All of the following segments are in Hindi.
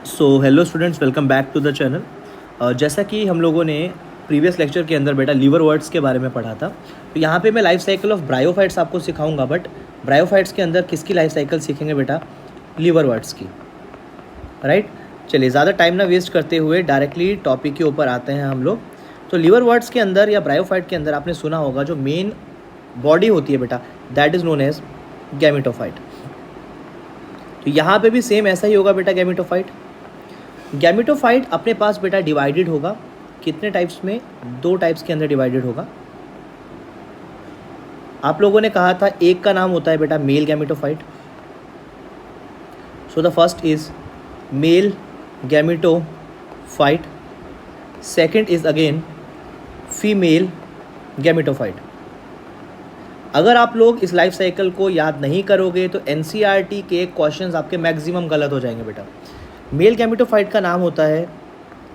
Hello students, welcome back to the channel. जैसा कि हम लोगों ने प्रीवियस लेक्चर के अंदर बेटा लीवर वर्ड्स के बारे में पढ़ा था, तो यहाँ पे मैं लाइफ साइकिल ऑफ ब्रायोफाइट्स आपको सिखाऊंगा। बट ब्रायोफाइट्स के अंदर किसकी लाइफ साइकिल सीखेंगे बेटा? लीवर वर्ड्स की, राइट। चलिए ज़्यादा टाइम ना वेस्ट करते हुए डायरेक्टली टॉपिक के ऊपर आते हैं हम लोग। तो लीवर वर्ड्स के अंदर या ब्रायोफाइट के अंदर आपने सुना होगा जो मेन बॉडी होती है बेटा, that is known as gametophyte. तो यहाँ पे भी सेम ऐसा ही होगा बेटा। गैमेटोफाइट अपने पास बेटा डिवाइडेड होगा कितने टाइप्स में? दो टाइप्स के अंदर डिवाइडेड होगा। आप लोगों ने कहा था एक का नाम होता है बेटा male gametophyte. So the first is male gametophyte, second is again female gametophyte. अगर आप लोग इस लाइफ साइकिल को याद नहीं करोगे तो एनसीईआरटी के क्वेश्चंस आपके मैक्सिमम गलत हो जाएंगे बेटा। मेल गैमेटोफाइट का नाम होता है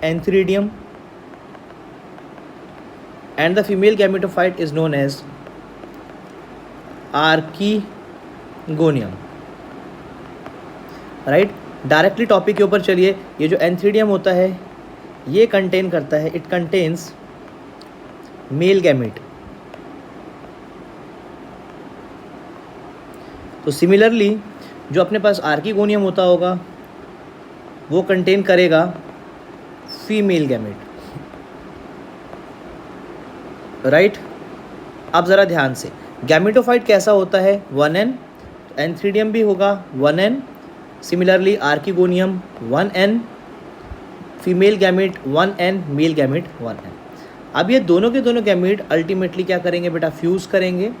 antheridium and the female gametophyte is known as archegonium, right. Directly topic के ऊपर चलिए। ये जो एंथ्रीडियम होता है ये कंटेन करता है, इट कंटेन्स मेल गैमेट। तो सिमिलरली जो अपने पास आर्कीगोनियम होता होगा वो कंटेन करेगा फीमेल गैमेट, राइट। अब ज़रा ध्यान से, गैमेटोफाइट कैसा होता है? 1n, एंथ्रीडियम भी होगा 1n, similarly archegonium 1n, female gamete 1n, male gamete 1n। अब ये दोनों के दोनों गैमेट अल्टीमेटली क्या करेंगे बेटा? फ्यूज़ करेंगे।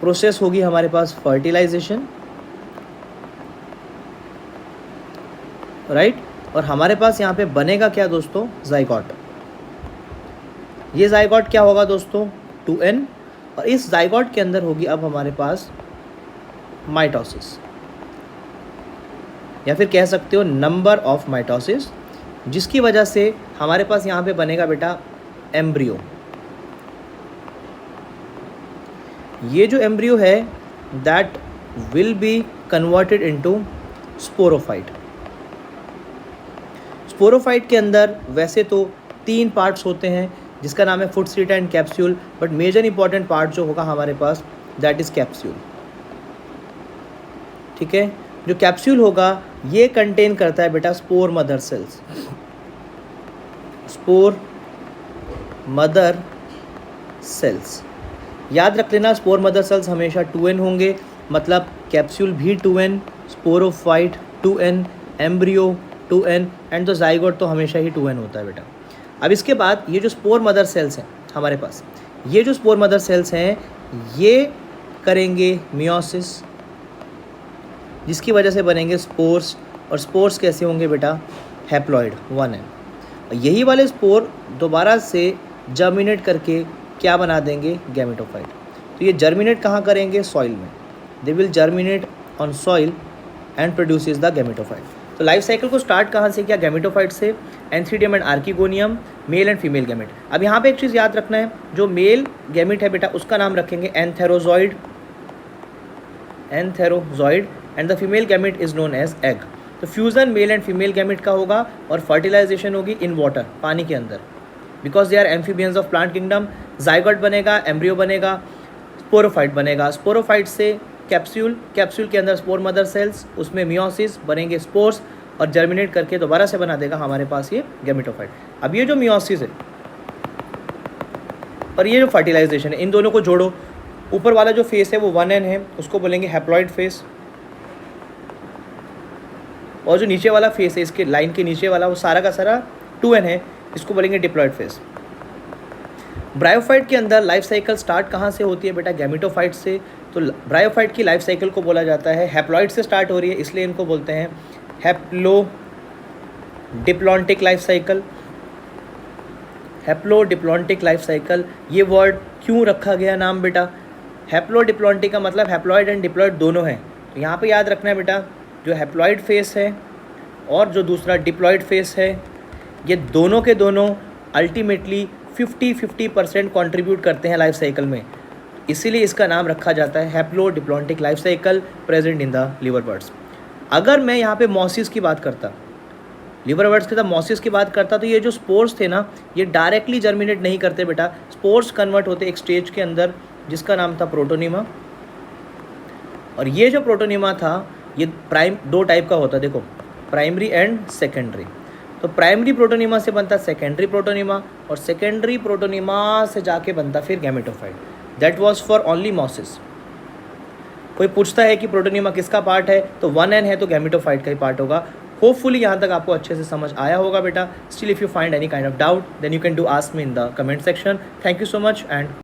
प्रोसेस होगी हमारे पास फर्टिलाइजेशन, राइट। और हमारे पास यहाँ पे बनेगा क्या दोस्तों? जाइगोट। ये जाइगोट क्या होगा दोस्तों? 2n। और इस जाइगोट के अंदर होगी अब हमारे पास माइटोसिस, या फिर कह सकते हो नंबर ऑफ माइटोसिस, जिसकी वजह से हमारे पास यहाँ पे बनेगा बेटा एम्ब्रियो। ये जो एम्ब्रियो है that will be converted into sporophyte. Sporophyte के अंदर वैसे तो 3 पार्ट्स होते हैं जिसका नाम है foot seta and capsule, but major important part जो होगा हमारे पास दैट इज़ कैप्सूल, ठीक है। जो कैप्सूल होगा ये कंटेन करता है बेटा spore mother sales. Spore mother sales याद रख लेना, स्पोर मदर सेल्स हमेशा 2n होंगे, मतलब कैप्सूल भी 2n, sporophyte 2n, embryo 2n and तो जाइगोट तो हमेशा ही 2n होता है बेटा। अब इसके बाद ये जो स्पोर मदर सेल्स हैं हमारे पास, ये जो स्पोर मदर सेल्स हैं ये करेंगे मियोसिस, जिसकी वजह से बनेंगे स्पोर्स। और स्पोर्स कैसे होंगे बेटा? Haploid 1n। यही वाले स्पोर दोबारा से जर्मिनेट करके क्या बना देंगे? गैमेटोफाइट। तो ये जर्मिनेट कहाँ करेंगे? सॉइल में। They will germinate on soil and produces the gametophyte. तो लाइफ साइकिल को स्टार्ट कहाँ से किया? गैमेटोफाइट से, antheridium and archegonium, mail and female gamete. अब यहाँ पे एक चीज़ याद रखना है, जो मेल गैमेट है बेटा उसका नाम रखेंगे antherozoid, antherozoid, and the female gamete is known as egg. तो fusion male and female gamete का होगा और फर्टिलाइजेशन होगी इन वाटर, पानी के अंदर, because they are amphibians of plant kingdom. Zygote बनेगा, एम्ब्रियो बनेगा, स्पोरोफाइट बनेगा, स्पोरोफाइट से कैप्सूल, कैप्सूल के अंदर स्पोर मदर सेल्स, उसमें मियोसिस बनेंगे स्पोर्स और जर्मिनेट करके दोबारा से बना देगा हमारे पास ये गैमेटोफाइट। अब ये जो मियोसिस है और ये जो फर्टिलाइजेशन है, इन दोनों को जोड़ो। ऊपर वाला जो फेस है वो 1n है, उसको बोलेंगे हैप्लॉइड फेस, और जो नीचे वाला फेस है इसके लाइन के नीचे वाला वो सारा का सारा 2n है, इसको बोलेंगे डिप्लॉइड फेस। ब्रायोफाइट के अंदर लाइफ साइकिल स्टार्ट कहाँ से होती है बेटा? गैमेटोफाइट से। तो ब्रायोफाइट की लाइफ साइकिल को बोला जाता है, हैप्लॉइड से स्टार्ट हो रही है इसलिए इनको बोलते हैं haplo diplontic life cycle. Haplo diplontic life cycle, ये वर्ड क्यों रखा गया नाम बेटा? हैप्लो डिप्लॉन्टिक का मतलब हैप्लॉइड एंड डिप्लॉइड दोनों हैं। तो यहाँ पे याद रखना है बेटा, जो हैप्लॉइड फेस है और जो दूसरा डिप्लॉइड फेस है, ये दोनों के दोनों अल्टीमेटली 50-50% कॉन्ट्रीब्यूट करते हैं लाइफ साइकिल में, इसीलिए इसका नाम रखा जाता है haplo diplontic life cycle present in the liver birds. अगर मैं यहाँ पे मॉसिस की बात करता, लिवरवर्ट्स के साथ मॉसिस की बात करता तो ये जो स्पोर्स थे ना, ये डायरेक्टली जर्मिनेट नहीं करते बेटा, स्पोर्स कन्वर्ट होते एक स्टेज के अंदर जिसका नाम था प्रोटोनिमा। और ये जो प्रोटोनिमा था ये दो टाइप का होता है, देखो प्राइमरी एंड सेकेंडरी। तो प्राइमरी प्रोटोनिमा से बनता सेकेंडरी प्रोटोनिमा, और सेकेंडरी प्रोटोनिमा से जाके बनता फिर gametophyte. That was for only mosses. कोई पूछता है कि प्रोटोनिमा किसका पार्ट है, तो 1n है तो गैमेटोफाइट का ही पार्ट होगा। होपफुली यहाँ तक आपको अच्छे से समझ आया होगा बेटा। Still if you find any kind of doubt then you can do ask me in the comment section. Thank you so much and